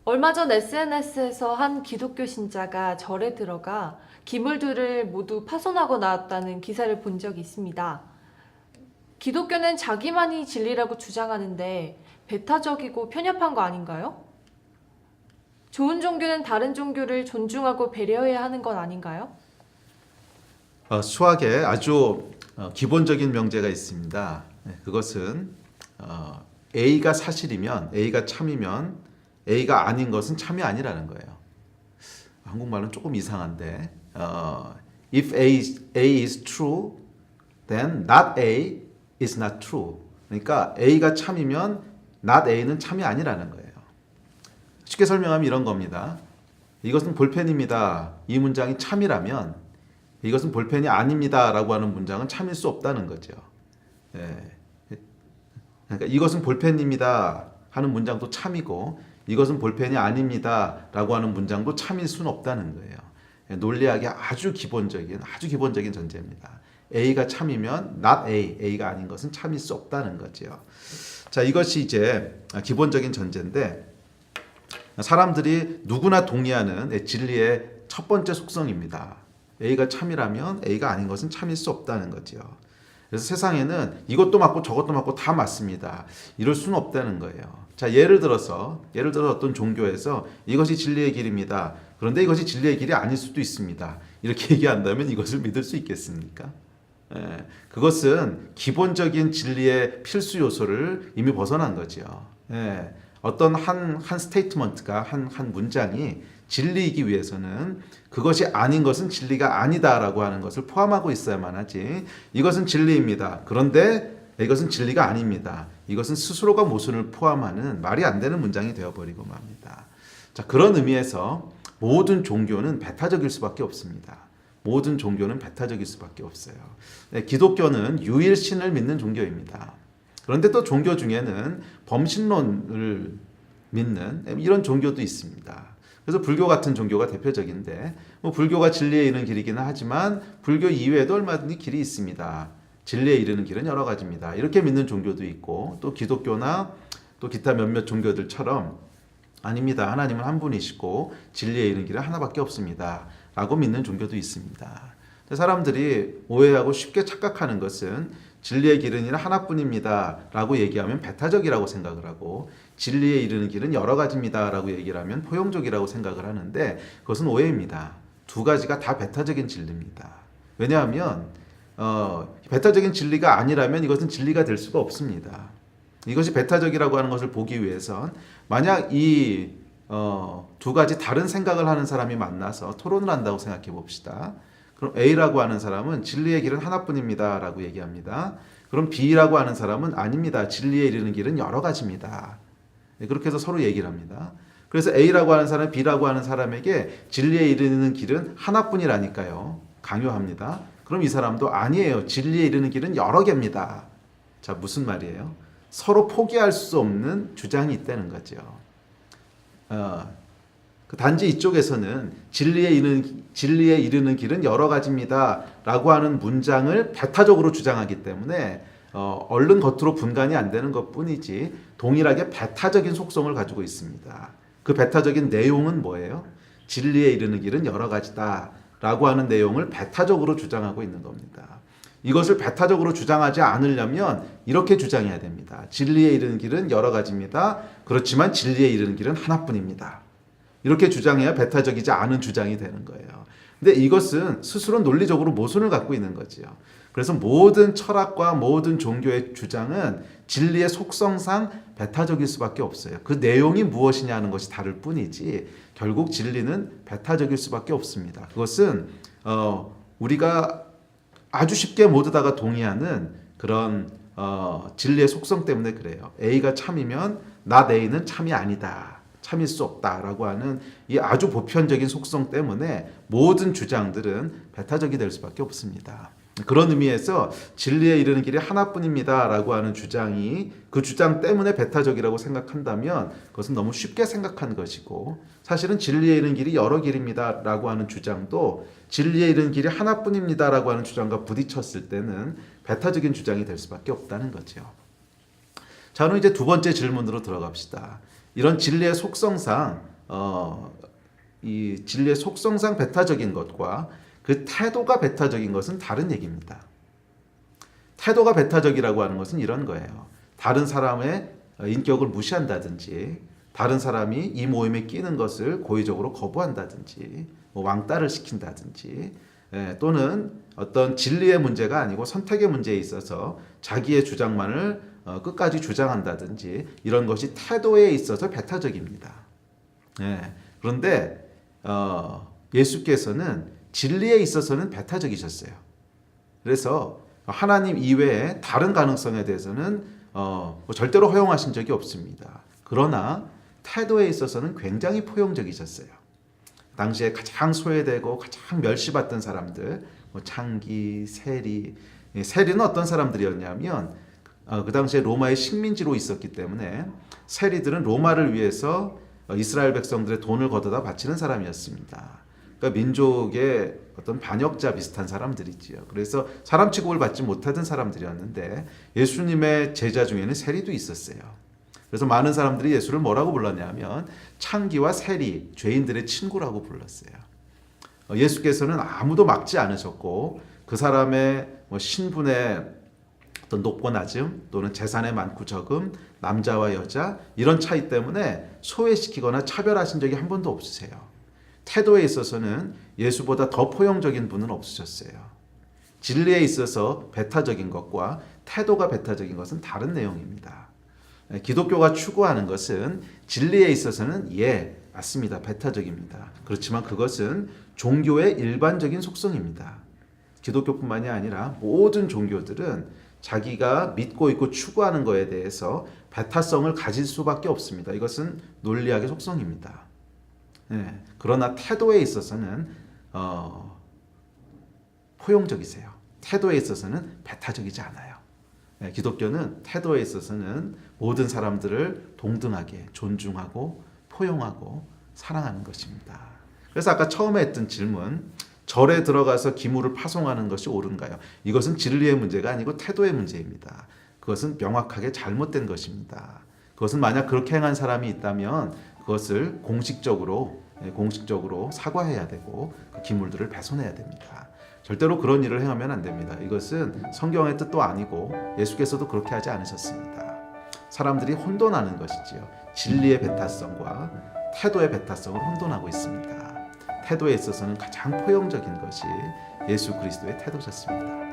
얼마 전 SNS에서 한 기독교 신자가 절에 들어가 기물들을 모두 파손하고 나왔다는 기사를 본 적이 있습니다. 기독교는 자기만이 진리라고 주장하는데 배타적이고 편협한 거 아닌가요? 좋은 종교는 다른 종교를 존중하고 배려해야 하는 건 아닌가요? 수학에 아주 기본적인 명제가 있습니다. 그것은 A가 사실이면, A가 참이면 A가 아닌 것은 참이 아니라는 거예요. 한국말은 조금 이상한데 If A is true, then not A is not true. 그러니까 A가 참이면 not A는 참이 아니라는 거예요. 쉽게 설명하면 이런 겁니다. 이것은 볼펜입니다. 이 문장이 참이라면 이것은 볼펜이 아닙니다 라고 하는 문장은 참일 수 없다는 거죠. 그러니까 이것은 볼펜입니다 하는 문장도 참이고 이것은 볼펜이 아닙니다 라고 하는 문장도 참일 수는 없다는 거예요. 논리학의 아주 기본적인 전제입니다. A가 참이면 not A, A가 아닌 것은 참일 수 없다는 거죠. 자, 이것이 이제 기본적인 전제인데 사람들이 누구나 동의하는 진리의 첫 번째 속성입니다. A가 참이라면 A가 아닌 것은 참일 수 없다는 거죠. 그래서 세상에는 이것도 맞고 저것도 맞고 다 맞습니다. 이럴 수는 없다는 거예요. 자, 예를 들어서 어떤 종교에서 이것이 진리의 길입니다. 그런데 이것이 진리의 길이 아닐 수도 있습니다. 이렇게 얘기한다면 이것을 믿을 수 있겠습니까? 그것은 기본적인 진리의 필수 요소를 이미 벗어난 거죠. 어떤 한 스테이트먼트가 한 문장이 진리이기 위해서는 그것이 아닌 것은 진리가 아니다라고 하는 것을 포함하고 있어야만 하지. 이것은 진리입니다. 그런데 이것은 진리가 아닙니다. 이것은 스스로가 모순을 포함하는 말이 안 되는 문장이 되어버리고 맙니다. 자, 그런 의미에서 모든 종교는 배타적일 수밖에 없습니다. 모든 종교는 배타적일 수밖에 없어요. 기독교는 유일신을 믿는 종교입니다. 그런데 또 종교 중에는 범신론을 믿는 이런 종교도 있습니다. 그래서 불교 같은 종교가 대표적인데 불교가 진리에 이르는 길이기는 하지만 불교 이외에도 얼마든지 길이 있습니다. 진리에 이르는 길은 여러 가지입니다. 이렇게 믿는 종교도 있고 또 기독교나 또 기타 몇몇 종교들처럼 아닙니다. 하나님은 한 분이시고 진리에 이르는 길은 하나밖에 없습니다. 라고 믿는 종교도 있습니다. 사람들이 오해하고 쉽게 착각하는 것은 진리의 길은 하나뿐입니다 라고 얘기하면 배타적이라고 생각을 하고 진리에 이르는 길은 여러 가지입니다 라고 얘기를 하면 포용적이라고 생각을 하는데 그것은 오해입니다. 두 가지가 다 배타적인 진리입니다. 왜냐하면 배타적인 진리가 아니라면 이것은 진리가 될 수가 없습니다. 이것이 배타적이라고 하는 것을 보기 위해선 만약 이 두 가지 다른 생각을 하는 사람이 만나서 토론을 한다고 생각해 봅시다. 그럼 A라고 하는 사람은 진리의 길은 하나뿐입니다 라고 얘기합니다. 그럼 B라고 하는 사람은 아닙니다. 진리에 이르는 길은 여러 가지입니다. 그렇게 해서 서로 얘기를 합니다. 그래서 A라고 하는 사람, B라고 하는 사람에게 진리에 이르는 길은 하나뿐이라니까요. 강요합니다. 그럼 이 사람도 아니에요. 진리에 이르는 길은 여러 개입니다. 자, 무슨 말이에요? 서로 포기할 수 없는 주장이 있다는 거죠. 단지 이쪽에서는 진리에 이르는 길은 여러 가지입니다 라고 하는 문장을 배타적으로 주장하기 때문에 얼른 겉으로 분간이 안 되는 것뿐이지 동일하게 배타적인 속성을 가지고 있습니다. 그 배타적인 내용은 뭐예요? 진리에 이르는 길은 여러 가지다 라고 하는 내용을 배타적으로 주장하고 있는 겁니다. 이것을 배타적으로 주장하지 않으려면 이렇게 주장해야 됩니다. 진리에 이르는 길은 여러 가지입니다. 그렇지만 진리에 이르는 길은 하나뿐입니다. 이렇게 주장해야 배타적이지 않은 주장이 되는 거예요. 근데 이것은 스스로 논리적으로 모순을 갖고 있는 거지요. 그래서 모든 철학과 모든 종교의 주장은 진리의 속성상 배타적일 수밖에 없어요. 그 내용이 무엇이냐 하는 것이 다를 뿐이지 결국 진리는 배타적일 수밖에 없습니다. 그것은 우리가 아주 쉽게 모두 다가 동의하는 그런 진리의 속성 때문에 그래요. A가 참이면 not A는 참이 아니다. 참일 수 없다라고 하는 이 아주 보편적인 속성 때문에 모든 주장들은 배타적이 될 수밖에 없습니다. 그런 의미에서 진리에 이르는 길이 하나뿐입니다라고 하는 주장이 그 주장 때문에 배타적이라고 생각한다면 그것은 너무 쉽게 생각한 것이고 사실은 진리에 이르는 길이 여러 길입니다라고 하는 주장도 진리에 이르는 길이 하나뿐입니다라고 하는 주장과 부딪혔을 때는 배타적인 주장이 될 수밖에 없다는 거죠. 자, 그럼 이제 두 번째 질문으로 들어갑시다. 이런 진리의 속성상 이 진리의 속성상 배타적인 것과 그 태도가 배타적인 것은 다른 얘기입니다. 태도가 배타적이라고 하는 것은 이런 거예요. 다른 사람의 인격을 무시한다든지, 다른 사람이 이 모임에 끼는 것을 고의적으로 거부한다든지, 뭐 왕따를 시킨다든지, 또는 어떤 진리의 문제가 아니고 선택의 문제에 있어서 자기의 주장만을 끝까지 주장한다든지, 이런 것이 태도에 있어서 배타적입니다. 그런데 예수께서는 진리에 있어서는 배타적이셨어요. 그래서 하나님 이외에 다른 가능성에 대해서는 절대로 허용하신 적이 없습니다. 그러나 태도에 있어서는 굉장히 포용적이셨어요. 당시에 가장 소외되고 가장 멸시받던 사람들, 창기, 세리. 세리는 어떤 사람들이었냐면 그 당시에 로마의 식민지로 있었기 때문에 세리들은 로마를 위해서 이스라엘 백성들의 돈을 걷어다 바치는 사람이었습니다. 그러니까 민족의 어떤 반역자 비슷한 사람들이지요. 그래서 사람 취급을 받지 못하던 사람들이었는데 예수님의 제자 중에는 세리도 있었어요. 그래서 많은 사람들이 예수를 뭐라고 불렀냐면 창기와 세리, 죄인들의 친구라고 불렀어요. 예수께서는 아무도 막지 않으셨고 그 사람의 신분의 어떤 높고 낮음 또는 재산의 많고 적음, 남자와 여자 이런 차이 때문에 소외시키거나 차별하신 적이 한 번도 없으세요. 태도에 있어서는 예수보다 더 포용적인 분은 없으셨어요. 진리에 있어서 배타적인 것과 태도가 배타적인 것은 다른 내용입니다. 기독교가 추구하는 것은 진리에 있어서는 맞습니다. 배타적입니다. 그렇지만 그것은 종교의 일반적인 속성입니다. 기독교뿐만이 아니라 모든 종교들은 자기가 믿고 있고 추구하는 것에 대해서 배타성을 가질 수밖에 없습니다. 이것은 논리학의 속성입니다. 그러나 태도에 있어서는 포용적이세요. 태도에 있어서는 배타적이지 않아요. 기독교는 태도에 있어서는 모든 사람들을 동등하게 존중하고 포용하고 사랑하는 것입니다. 그래서 아까 처음에 했던 질문, 절에 들어가서 기물을 파송하는 것이 옳은가요? 이것은 진리의 문제가 아니고 태도의 문제입니다. 그것은 명확하게 잘못된 것입니다. 그것은 만약 그렇게 행한 사람이 있다면 그것을 공식적으로 사과해야 되고 그 기물들을 배송해야 됩니다. 절대로 그런 일을 행하면 안 됩니다. 이것은 성경의 뜻도 아니고 예수께서도 그렇게 하지 않으셨습니다. 사람들이 혼돈하는 것이지요. 진리의 배타성과 태도의 배타성을 혼돈하고 있습니다. 태도에 있어서는 가장 포용적인 것이 예수 그리스도의 태도셨습니다.